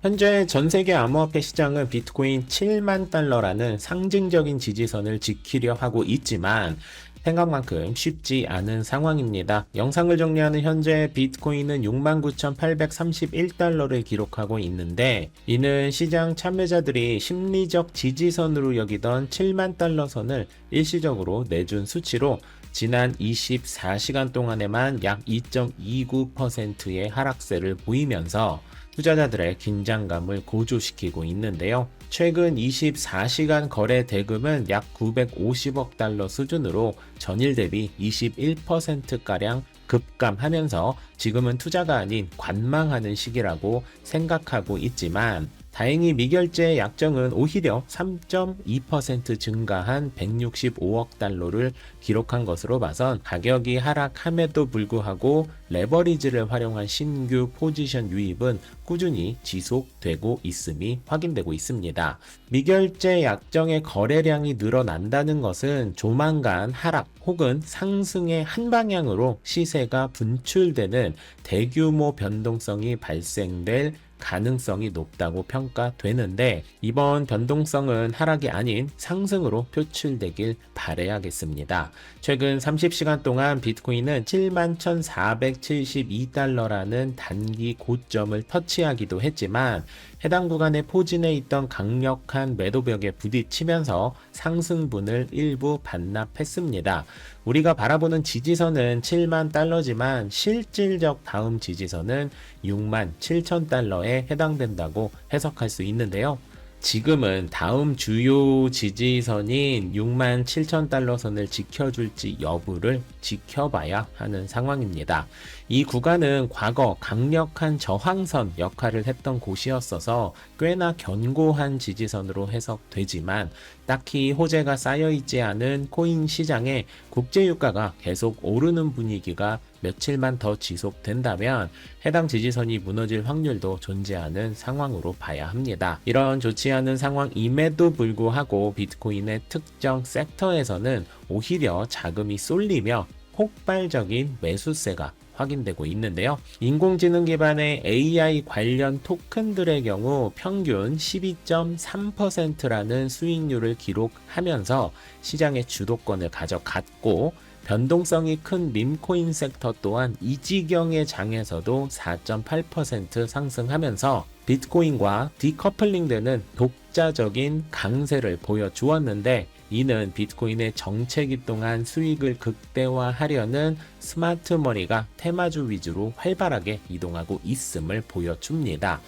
현재 전 세계 암호화폐 시장은 비트코인 7만 달러라는 상징적인 지지선을 지키려 하고 있지만 생각만큼 쉽지 않은 상황입니다. 영상을 정리하는 현재 비트코인은 69,831달러를 기록하고 있는데 이는 시장 참여자들이 심리적 지지선으로 여기던 7만 달러 선을 일시적으로 내준 수치로 지난 24시간 동안에만 약 2.29%의 하락세를 보이면서 투자자들의 긴장감을 고조시키고 있는데요. 최근 24시간 거래 대금은 약 950억 달러 수준으로 전일 대비 21%가량 급감하면서 지금은 투자가 아닌 관망하는 시기라고 생각하고 있지만 다행히 미결제 약정은 오히려 3.2% 증가한 165억 달러를 기록한 것으로 봐선 가격이 하락함에도 불구하고 레버리지를 활용한 신규 포지션 유입은 꾸준히 지속되고 있음이 확인되고 있습니다. 미결제 약정의 거래량이 늘어난다는 것은 조만간 하락 혹은 상승의 한 방향으로 시세가 분출되는 대규모 변동성이 발생될 가능성이 높다고 평가되는데 이번 변동성은 하락이 아닌 상승으로 표출되길 바라야겠습니다. 최근 30시간 동안 비트코인은 71,472달러라는 단기 고점을 터치하기도 했지만 해당 구간의 포진에 있던 강력한 매도벽에 부딪히면서 상승분을 일부 반납했습니다. 우리가 바라보는 지지선은 7만 달러지만 실질적 다음 지지선은 6만 7천 달러에 해당된다고 해석할 수 있는데요. 지금은 다음 주요 지지선인 6만 7천 달러 선을 지켜줄지 여부를 지켜봐야 하는 상황입니다. 이 구간은 과거 강력한 저항선 역할을 했던 곳이었어서 꽤나 견고한 지지선으로 해석되지만 딱히 호재가 쌓여있지 않은 코인 시장에 국제유가가 계속 오르는 분위기가 며칠만 더 지속된다면 해당 지지선이 무너질 확률도 존재하는 상황으로 봐야 합니다. 이런 좋지 않은 상황임에도 불구하고 비트코인의 특정 섹터에서는 오히려 자금이 쏠리며 폭발적인 매수세가 확인되고 있는데요. 인공지능 기반의 AI 관련 토큰들의 경우 평균 12.3%라는 수익률을 기록하면서 시장의 주도권을 가져갔고 변동성이 큰 밈코인 섹터 또한 이 지경의 장에서도 4.8% 상승하면서 비트코인과 디커플링되는 독자적인 강세를 보여주었는데 이는 비트코인의 정체기 동안 수익을 극대화하려는 스마트 머니가 테마주 위주로 활발하게 이동하고 있음을 보여줍니다.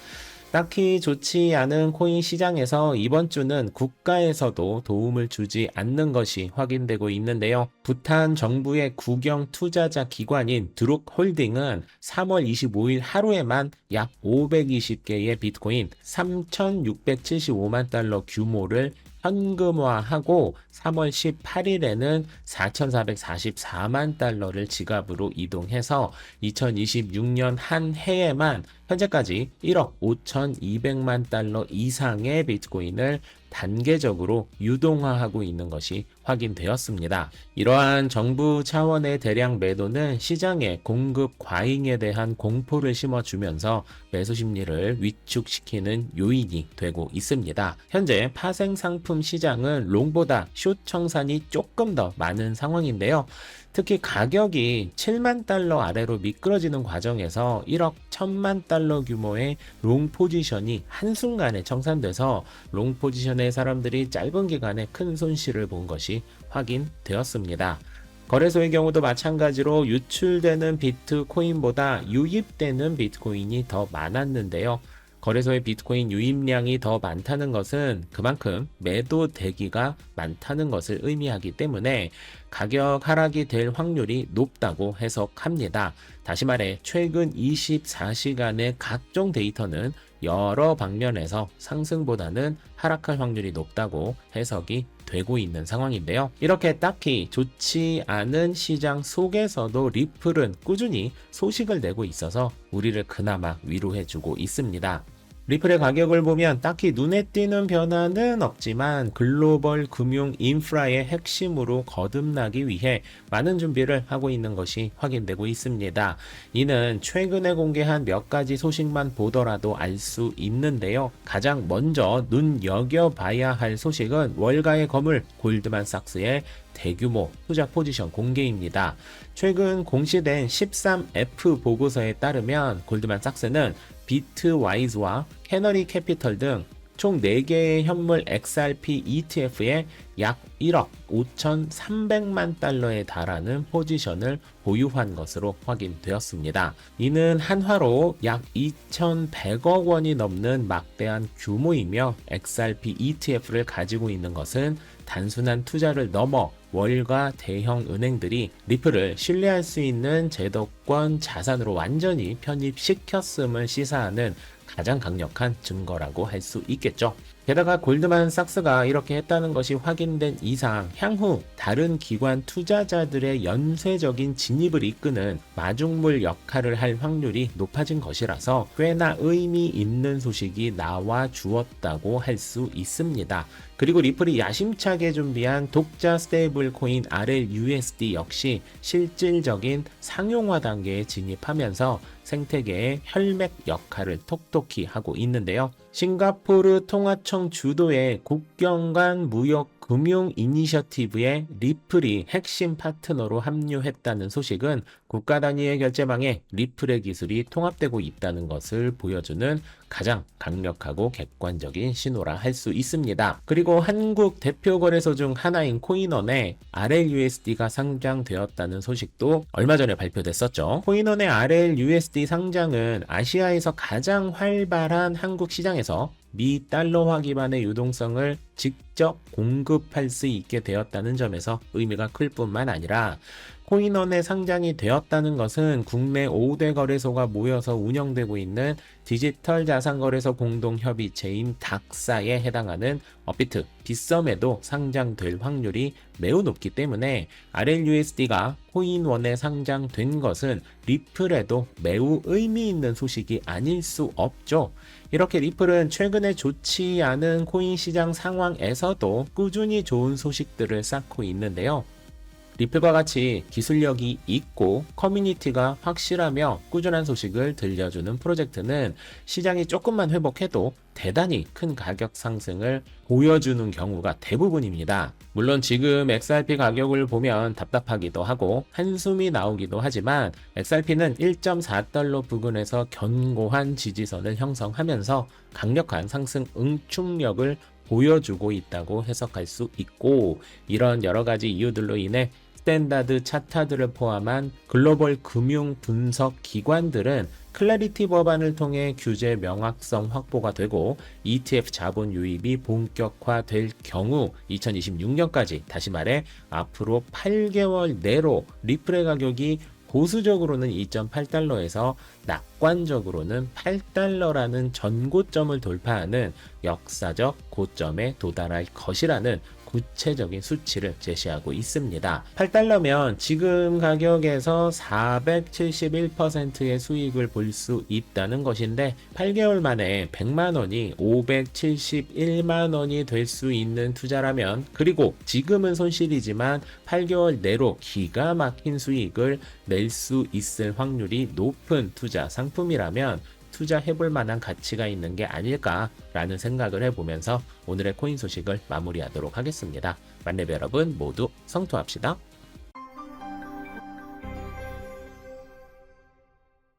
딱히 좋지 않은 코인 시장에서 이번 주는 국가에서도 도움을 주지 않는 것이 확인되고 있는데요. 부탄 정부의 국영 투자자 기관인 드룩홀딩은 3월 25일 하루에만 약 520개의 비트코인 3,675만 달러 규모를 현금화하고 3월 18일에는 4,444만 달러를 지갑으로 이동해서 2026년 한 해에만 현재까지 1억 5,200만 달러 이상의 비트코인을 단계적으로 유동화하고 있는 것이 확인되었습니다. 이러한 정부 차원의 대량 매도는 시장의 공급 과잉에 대한 공포를 심어주면서 매수 심리를 위축시키는 요인이 되고 있습니다. 현재 파생 상품 시장은 롱보다 숏 청산이 조금 더 많은 상황인데요. 특히 가격이 7만 달러 아래로 미끄러지는 과정에서 1억 1천만 달러 규모의 롱 포지션이 한순간에 청산돼서 롱 포지션의 사람들이 짧은 기간에 큰 손실을 본 것이 확인되었습니다. 거래소의 경우도 마찬가지로 유출되는 비트코인보다 유입되는 비트코인이 더 많았는데요. 거래소의 비트코인 유입량이 더 많다는 것은 그만큼 매도 대기가 많다는 것을 의미하기 때문에 가격 하락이 될 확률이 높다고 해석합니다. 다시 말해 최근 24시간의 각종 데이터는 여러 방면에서 상승보다는 하락할 확률이 높다고 해석이 되고 있는 상황인데요. 이렇게 딱히 좋지 않은 시장 속에서도 리플은 꾸준히 소식을 내고 있어서 우리를 그나마 위로해주고 있습니다. 리플의 가격을 보면 딱히 눈에 띄는 변화는 없지만 글로벌 금융 인프라의 핵심으로 거듭나기 위해 많은 준비를 하고 있는 것이 확인되고 있습니다. 이는 최근에 공개한 몇 가지 소식만 보더라도 알 수 있는데요. 가장 먼저 눈여겨봐야 할 소식은 월가의 거물 골드만삭스의 대규모 투자 포지션 공개입니다. 최근 공시된 13F 보고서에 따르면 골드만삭스는 비트와이즈와 캐너리 캐피털 등 총 4개의 현물 XRP ETF에 약 1억 5,300만 달러에 달하는 포지션을 보유한 것으로 확인되었습니다. 이는 한화로 약 2,100억 원이 넘는 막대한 규모이며 XRP ETF를 가지고 있는 것은 단순한 투자를 넘어 월가 대형 은행들이 리플을 신뢰할 수 있는 제도권 자산으로 완전히 편입시켰음을 시사하는 가장 강력한 증거라고 할 수 있겠죠. 게다가 골드만삭스가 이렇게 했다는 것이 확인된 이상 향후 다른 기관 투자자들의 연쇄적인 진입을 이끄는 마중물 역할을 할 확률이 높아진 것이라서 꽤나 의미 있는 소식이 나와 주었다고 할 수 있습니다. 그리고 리플이 야심차게 준비한 독자 스테이블 코인 RLUSD 역시 실질적인 상용화 단계에 진입하면서 생태계의 혈맥 역할을 톡톡히 하고 있는데요. 싱가포르 통화청 주도의 국경 간 무역 금융 이니셔티브에 리플이 핵심 파트너로 합류했다는 소식은 국가 단위의 결제망에 리플의 기술이 통합되고 있다는 것을 보여주는 가장 강력하고 객관적인 신호라 할 수 있습니다. 그리고 한국 대표 거래소 중 하나인 코인원에 RLUSD가 상장되었다는 소식도 얼마 전에 발표됐었죠. 코인원의 RLUSD 상장은 아시아에서 가장 활발한 한국 시장에서 미 달러화 기반의 유동성을 직접 공급할 수 있게 되었다는 점에서 의미가 클 뿐만 아니라 코인원에 상장이 되었다는 것은 국내 5대 거래소가 모여서 운영되고 있는 디지털 자산거래소 공동협의체인 닥사에 해당하는 업비트, 빗썸에도 상장될 확률이 매우 높기 때문에 RLUSD가 코인원에 상장된 것은 리플에도 매우 의미 있는 소식이 아닐 수 없죠. 이렇게 리플은 최근에 좋지 않은 코인 시장 상황에서도 꾸준히 좋은 소식들을 쌓고 있는데요. 리플과 같이 기술력이 있고 커뮤니티가 확실하며 꾸준한 소식을 들려주는 프로젝트는 시장이 조금만 회복해도 대단히 큰 가격 상승을 보여주는 경우가 대부분입니다. 물론 지금 XRP 가격을 보면 답답하기도 하고 한숨이 나오기도 하지만 XRP는 1.4달러 부근에서 견고한 지지선을 형성하면서 강력한 상승 응축력을 보여주고 있다고 해석할 수 있고, 이런 여러 가지 이유들로 인해 스탠다드 차트들을 포함한 글로벌 금융 분석 기관들은 클래리티 법안을 통해 규제 명확성 확보가 되고 ETF 자본 유입이 본격화될 경우 2026년까지, 다시 말해 앞으로 8개월 내로 리플의 가격이 보수적으로는 2.8달러에서 낙관적으로는 8달러라는 전고점을 돌파하는 역사적 고점에 도달할 것이라는 구체적인 수치를 제시하고 있습니다. 8달러면 지금 가격에서 471%의 수익을 볼 수 있다는 것인데 8개월 만에 100만원이 571만원이 될 수 있는 투자라면, 그리고 지금은 손실이지만 8개월 내로 기가 막힌 수익을 낼 수 있을 확률이 높은 투자 상품이라면 투자해볼 만한 가치가 있는 게 아닐까라는 생각을 해보면서 오늘의 코인 소식을 마무리하도록 하겠습니다. 만렙 여러분 모두 성투합시다.